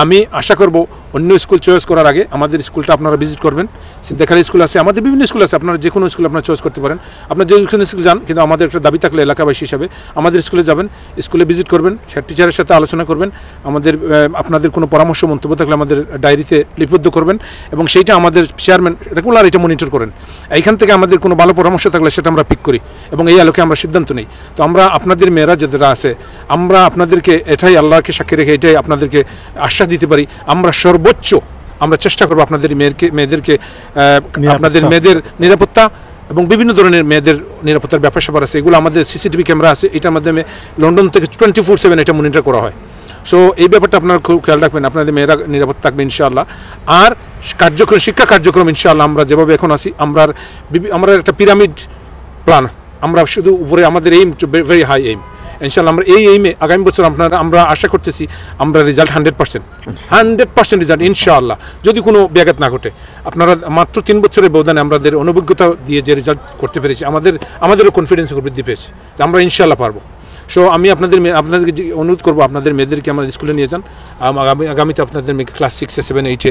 আমি আশা করব অন্য স্কুল চয়েস করার আগে আমাদের স্কুলটা আপনারা ভিজিট করবেন। সিদ্ধাখালী স্কুল আছে, আমাদের বিভিন্ন স্কুল আছে, আপনারা যে কোনো স্কুল আপনারা চয়েস করতে পারেন, আপনার যে কোনো স্কুল যান, কিন্তু আমাদের একটা দাবি থাকলে এলাকাবাসী হিসাবে আমাদের স্কুলে যাবেন, স্কুলে ভিজিট করবেন, টিচারের সাথে আলোচনা করবেন, আমাদের আপনাদের কোনো পরামর্শ মন্তব্য থাকলে আমাদের ডায়েরিতে লিপিবদ্ধ করবেন, এবং সেইটা আমাদের চেয়ারম্যান রেগুলার এটা মনিটর করেন। এইখান থেকে আমাদের কোনো ভালো পরামর্শ থাকলে সেটা আমরা পিক করি এবং এই আলোকে আমরা সিদ্ধান্ত নিই। তো আমরা আপনাদের মেয়েরা যারা আছে, আমরা আপনাদেরকে এটাই আল্লাহকে সাক্ষী রেখে এটাই আপনাদেরকে আশ্বাস দিতে পারি, আমরা সর্বোচ্চ আমরা চেষ্টা করবো আপনাদের মেয়েদেরকে আপনাদের মেয়েদের নিরাপত্তা এবং বিভিন্ন ধরনের মেয়েদের নিরাপত্তার ব্যাপার স্যাপার আছে, এগুলো আমাদের সিসিটিভি ক্যামেরা আছে, এটার মাধ্যমে লন্ডন থেকে 24/7 এটা মনিটর করা হয়। সো এই ব্যাপারটা আপনারা খুব খেয়াল রাখবেন, আপনাদের মেয়েরা নিরাপদ থাকবে ইনশাআল্লাহ। আর শিক্ষা কার্যক্রম ইনশাআল্লাহ আমরা যেভাবে এখন আছি, আমরা একটা পিরামিড প্ল্যান, আমরা শুধু উপরে আমাদের এইম ভেরি হাই এইম, ইনশাআল্লাহ আমরা এই এইমে আগামী বছর আমরা আশা করতেছি আমরা রেজাল্ট 100% রেজাল্ট ইনশাআল্লাহ, যদি কোনো ব্যাঘাত না ঘটে। আপনারা মাত্র 3 বছরের ব্যবধানে আমাদের অভিজ্ঞতা দিয়ে যে রেজাল্ট করতে পেরেছি, আমাদেরও কনফিডেন্স বৃদ্ধি পেয়েছে যে আমরা ইনশাআল্লাহ পারবো। সো আমি আপনাদেরকে অনুরোধ করবো, আপনাদের মেয়েদেরকে আমাদের স্কুলে নিয়ে যান, আগামীতে আপনাদের মেয়েকে ক্লাস 6, 7, 8-এ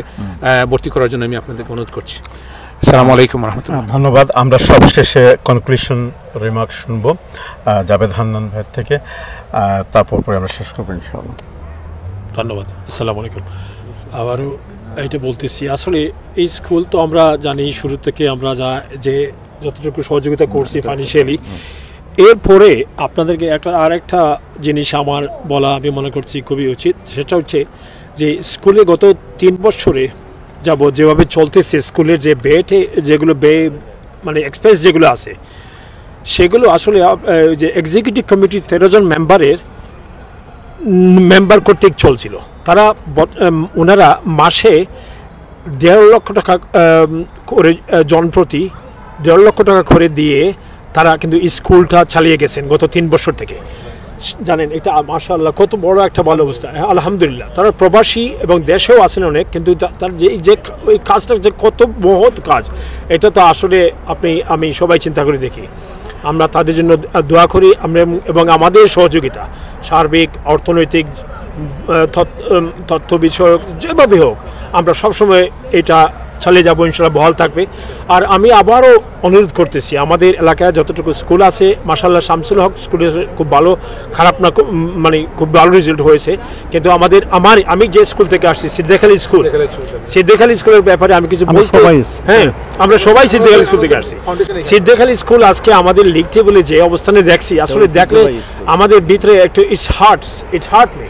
ভর্তি করার জন্য আমি আপনাদেরকে অনুরোধ করছি। আসসালামু আলাইকুম রহমতুল্লাহ। ধন্যবাদ। আমরা সবশেষে কনক্লুশন রিমার্ক শুনবো জাবেদ হান্নান ভাইয়ের থেকে, তারপর আমরা শেষ করবো ইনশাআল্লাহ। ধন্যবাদ। আসসালামু আলাইকুম। আবারও এইটা বলতেছি, আসলে এই স্কুল তো আমরা জানি শুরু থেকে আমরা যতটুকু সহযোগিতা করছি ফাইন্যান্সিয়ালি, এরপরে আপনাদেরকে আরেকটা জিনিস আমার বলা আমি মনে করছি খুবই উচিত, সেটা হচ্ছে যে স্কুলে গত 3 বছরে যেভাবে চলতেছে, স্কুলের যে যেগুলো মানে এক্সপেন্স যেগুলো আছে, সেগুলো আসলে যে এক্সিকিউটিভ কমিটির 13 জন মেম্বার কর্তৃক চলছিল। ওনারা মাসে 1.5 লক্ষ টাকা করে জনপ্রতি 1.5 লক্ষ টাকা করে দিয়ে তারা কিন্তু স্কুলটা চালিয়ে গেছেন গত 3 বছর থেকে। জানেন এটা মাশাআল্লাহ কত বড় একটা ভালো অবস্থা, আলহামদুলিল্লাহ। তারা প্রবাসী এবং দেশেও আছেন অনেক, কিন্তু তার যে ওই কাজটা যে কত মহৎ কাজ, এটা তো আসলে আমি সবাই চিন্তা করে দেখি। আমরা তাদের জন্য দোয়া করি, এবং আমাদের সহযোগিতা সার্বিক অর্থনৈতিক তথ্য বিষয়ক যেভাবে হোক আমরা সবসময় এটা চালিয়ে যাবো, ইনশাআল্লাহ বহাল থাকবে। আর আমি আবারও অনুরোধ করতেছি, আমাদের এলাকায় যতটুকু স্কুল আছে মাশাআল্লাহ, শামসুল হক স্কুলে খুব ভালো, খারাপ না, মানে খুব ভালো রেজাল্ট হয়েছে। কিন্তু আমি যে স্কুল থেকে আসছি, সিদ্দিখালী স্কুলের ব্যাপারে আমি কিছু বলতে, হ্যাঁ আমরা সবাই সিদ্দিখালী স্কুল থেকে আসছি। সিদ্দিখালী স্কুল আজকে আমাদের লিগ টেবলে যে অবস্থানে দেখছি, আসলে দেখলে আমাদের ভিতরে একটু ইট হার্ট মি,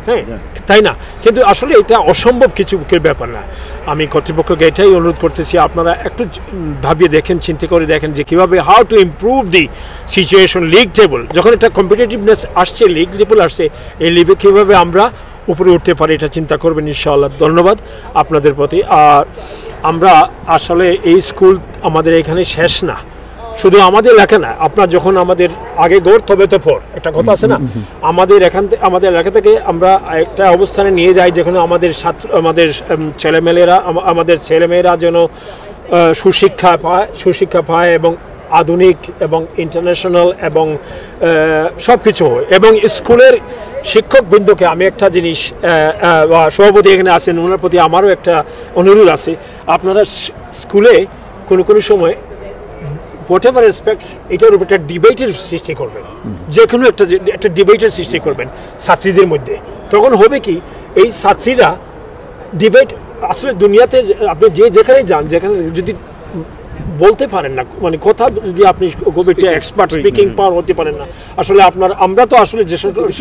হ্যাঁ তাই না? কিন্তু আসলে এটা অসম্ভব কিছু ব্যাপার না। আমি কর্তৃপক্ষকে এটাই অনুরোধ করতেছি, আপনারা একটু ভাবিয়ে দেখেন, চিন্তা করে দেখেন যে কীভাবে how to improve the situation. League table যখন একটা কম্পিটিটিভনেস আসছে, লিগ টেবল আসছে, এই লিগে কীভাবে আমরা উপরে উঠতে পারি এটা চিন্তা করবেন ইনশাআল্লাহ। ধন্যবাদ আপনাদের প্রতি। আর আমরা আসলে এই স্কুল আমাদের এখানে শেষ না, শুধু আমাদের এলাকা না, আপনার যখন আমাদের আগে গড় তবে তো পর, একটা কথা আছে না, আমাদের এলাকা থেকে আমরা একটা অবস্থানে নিয়ে যাই যেখানে আমাদের ছেলেমেয়েরা যেন সুশিক্ষা পায় এবং আধুনিক এবং ইন্টারন্যাশনাল এবং সব কিছু হয়। এবং স্কুলের শিক্ষকবৃন্দকে আমি একটা জিনিস, সভাপতি এখানে আছেন, ওনার প্রতি আমারও একটা অনুরোধ আছে, আপনারা স্কুলে কোনো সময় whatever aspects এটার উপর একটা ডিবেটের সৃষ্টি করবেন, যে কোনো একটা ডিবেটের সৃষ্টি করবেন ছাত্রীদের মধ্যে। তখন হবে কি এই ছাত্রীরা ডিবেট আসলে দুনিয়াতে আপনি যেখানে যান, যেখানে যদি বলতে পারেন না, মানে কথা যদি আপনি খুব একটা এক্সপার্ট স্পিকিং পাওয়ার হতে পারেন না, আসলে আমরা তো আসলে যে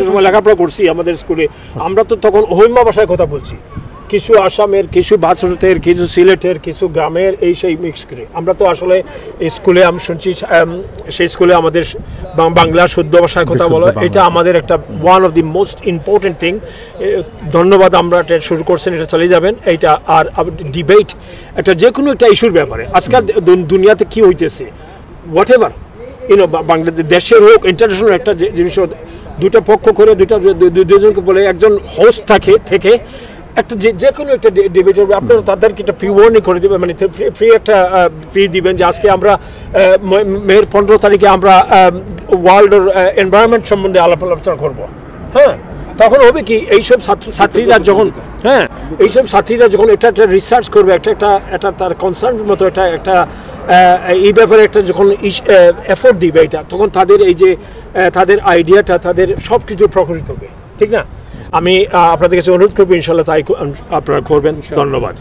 সময় লেখাপড়া করছি আমাদের স্কুলে, আমরা তো তখন হৈমা ভাষায় কথা বলছি, কিছু আসামের, কিছু ভারতের, কিছু সিলেটের, কিছু গ্রামের, এই সেই মিক্স করে। আমরা তো আসলে স্কুলে আমি শুনছি সেই স্কুলে আমাদের বাংলা শুদ্ধ ভাষায় কথা বলা, এটা আমাদের একটা one of the most important thing. ধন্যবাদ, আমরা এটা শুরু করছেন, এটা চালিয়ে যাবেন এইটা। আর ডিবেট একটা যে কোনো একটা ইস্যুর ব্যাপারে আজকাল দুনিয়াতে কি হইতেছে, হোয়াট এভার বাংলাদেশ দেশের হোক ইন্টারন্যাশনাল একটা জিনিস, দুটা পক্ষ করে দুজনকে বলে একজন হোস্ট থেকে একটা যে কোনো একটা ডিবেট হবে, আপনারা তাদেরকে একটা প্রি ওয়ার্নিং করে দেবেন, মানে একটা প্রি দিবেন যে আজকে আমরা মেয়ের 15 তারিখে আমরা ওয়ার্ল্ড এনভায়রনমেন্ট সম্বন্ধে আলোচনা করবো। হ্যাঁ, তখন হবে কি এইসব ছাত্রীরা যখন এইসব ছাত্রীরা যখন একটা রিসার্চ করবে, একটা তার কনসার্ন মতো একটা এই ব্যাপারে একটা যখন এফোর্ট দিবে এটা, তখন তাদের এই যে তাদের আইডিয়াটা তাদের সব কিছু প্রকৃত হবে, ঠিক না? আমি আপনাদের কাছে অনুরোধ করবো, ইনশাল্লাহ তাই আপনারা করবেন। ধন্যবাদ।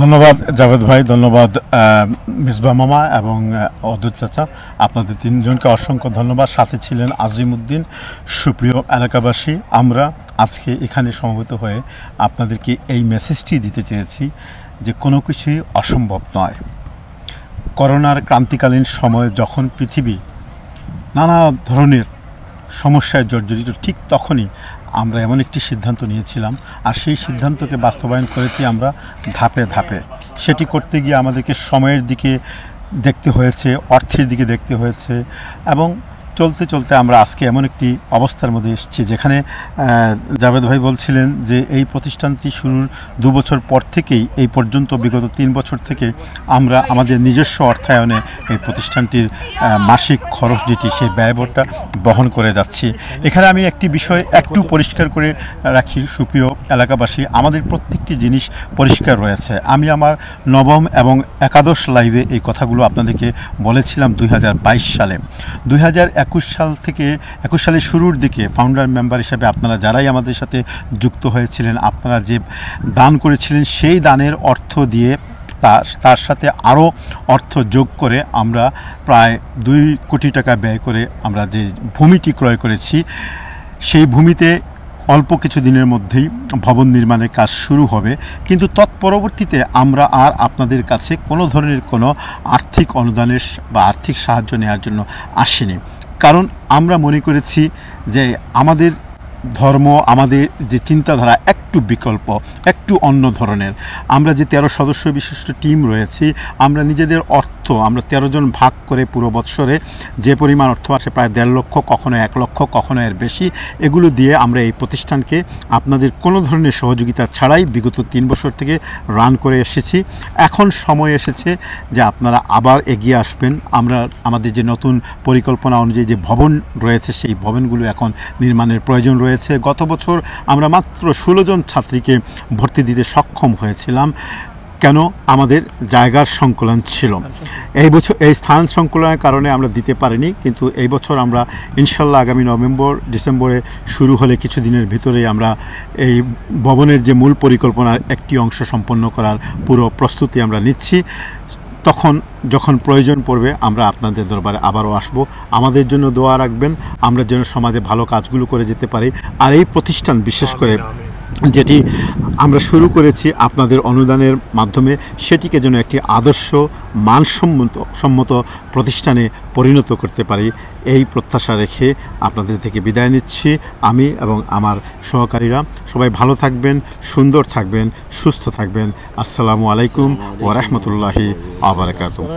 ধন্যবাদ জাভেদ ভাই, ধন্যবাদ মিসবাহ মামা এবং অদূত চাচা, আপনাদের তিনজনকে অসংখ্য ধন্যবাদ। সাথে ছিলেন আজিম উদ্দিন। সুপ্রিয় এলাকাবাসী, আমরা আজকে এখানে সমবেত হয়ে আপনাদেরকে এই মেসেজটি দিতে চেয়েছি যে কোনো কিছুই অসম্ভব নয়। করোনার ক্রান্তিকালীন সময়ে যখন পৃথিবী নানা ধরনের সমস্যায় জর্জরিত, ঠিক তখনই আমরা এমন একটি সিদ্ধান্ত নিয়েছিলাম, আর সেই সিদ্ধান্তকে বাস্তবায়ন করেছি আমরা ধাপে ধাপে। সেটি করতে গিয়ে আমাদেরকে সময়ের দিকে দেখতে হয়েছে, অর্থের দিকে দেখতে হয়েছে, এবং চলতে চলতে আমরা আজকে এমন একটি অবস্থার মধ্যে এসেছি যেখানে জাভেদ ভাই বলছিলেন যে এই প্রতিষ্ঠানটি শুরুর 2 বছর পর থেকেই এই পর্যন্ত বিগত 3 বছর থেকে আমরা আমাদের নিজস্ব অর্থায়নে এই প্রতিষ্ঠানটির মাসিক খরচ যেটি সেই ব্যয়বটা বহন করে যাচ্ছি। এখানে আমি একটি বিষয় একটু পরিষ্কার করে রাখি, সুপ্রিয় এলাকাবাসী, আমাদের প্রত্যেকটি জিনিস পরিষ্কার রয়েছে। আমি আমার 9ম এবং 11শ লাইভে এই কথাগুলো আপনাদেরকে বলেছিলাম 2022 সালে। 2021 সালের শুরুর দিকে ফাউন্ডার মেম্বার হিসেবে আপনারা যারাই আমাদের সাথে যুক্ত হয়েছিলেন, আপনারা যে দান করেছিলেন সেই দানের অর্থ দিয়ে তার সাথে আরও অর্থ যোগ করে আমরা প্রায় 2 কোটি টাকা ব্যয় করে আমরা যে ভূমিটি ক্রয় করেছি, সেই ভূমিতে অল্প কিছু দিনের মধ্যেই ভবন নির্মাণের কাজ শুরু হবে। কিন্তু তৎপরবর্তীতে আমরা আর আপনাদের কাছে কোনো ধরনের কোনো আর্থিক অনুদানের বা আর্থিক সাহায্য নেওয়ার জন্য আসিনি, কারণ আমরা মনে করেছি যে আমাদের ধর্ম, আমাদের যে চিন্তাধারা একটু বিকল্প, একটু অন্য ধরনের। আমরা যে 13 সদস্য বিশিষ্ট টিম রয়েছি, আমরা নিজেদের অর্থ আমরা 13 জন ভাগ করে পুরো বৎসরে যে পরিমাণ অর্থ আসে প্রায় 1.5 লক্ষ, কখনো 1 লক্ষ, কখনো এর বেশি, এগুলো দিয়ে আমরা এই প্রতিষ্ঠানকে আপনাদের কোনো ধরনের সহযোগিতা ছাড়াই বিগত 3 বছর থেকে রান করে এসেছি। এখন সময় এসেছে যে আপনারা আবার এগিয়ে আসবেন। আমরা আমাদের যে নতুন পরিকল্পনা অনুযায়ী যে ভবন রয়েছে, সেই ভবনগুলো এখন নির্মাণের প্রয়োজন রয়েছে। গত বছর আমরা মাত্র 16 জন ছাত্রীকে ভর্তি দিতে সক্ষম হয়েছিলাম। কেন? আমাদের জায়গার সংকুলন ছিল। এই বছর এই স্থান সংকুলনের কারণে আমরা দিতে পারিনি, কিন্তু এই বছর আমরা ইনশাল্লাহ আগামী নভেম্বর ডিসেম্বরে শুরু হলে কিছুদিনের ভিতরেই আমরা এই ভবনের যে মূল পরিকল্পনার একটি অংশ সম্পন্ন করার পুরো প্রস্তুতি আমরা নিচ্ছি। তখন যখন প্রয়োজন পড়বে আমরা আপনাদের দরবারে আবারও আসব। আমাদের জন্য দোয়া রাখবেন, আমরা যেন সমাজে ভালো কাজগুলো করে যেতে পারি। আর এই প্রতিষ্ঠান বিশেষ করে যেটি আমরা শুরু করেছি আপনাদের অনুদানের মাধ্যমে, সেটিকে যেন একটি আদর্শ মানসম্মত প্রতিষ্ঠানে পরিণত করতে পারি, এই প্রত্যাশা রেখে আপনাদের থেকে বিদায় নিচ্ছি। আমি এবং আমার সহকারীরা সবাই ভালো থাকবেন, সুন্দর থাকবেন, সুস্থ থাকবেন। আসসালামু আলাইকুম ওয়া রাহমাতুল্লাহি ওয়া বারাকাতুহু।